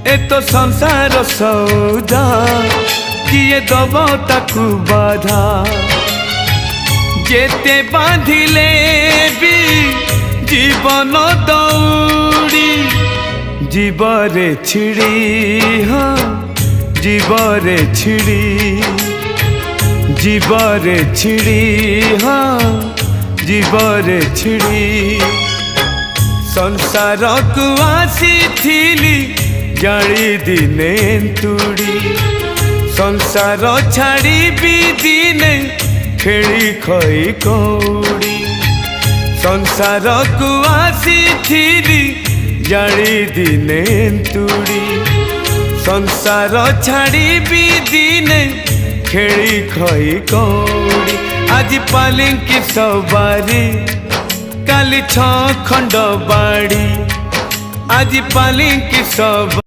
ए तो संसार सौदा किए दब ताकू बाधा जेते बांधिले भी जीवन दौड़ी जीवरे छिड़ी हाँ जीवरे छिड़ी जीवरे छिड़ी हाँ जीवरे छिड़ी संसार को आसी थिली जाली दिने तुड़ी संसार छाड़ी भी दिने खेली खई कौड़ी संसार को आसी थिली जाली दिने तुड़ी संसार छाड़ी भी दिने खेली खई कौड़ी आज पालिंकी सवारी काली छ खंड बाड़ी आज पालिंकी सवारी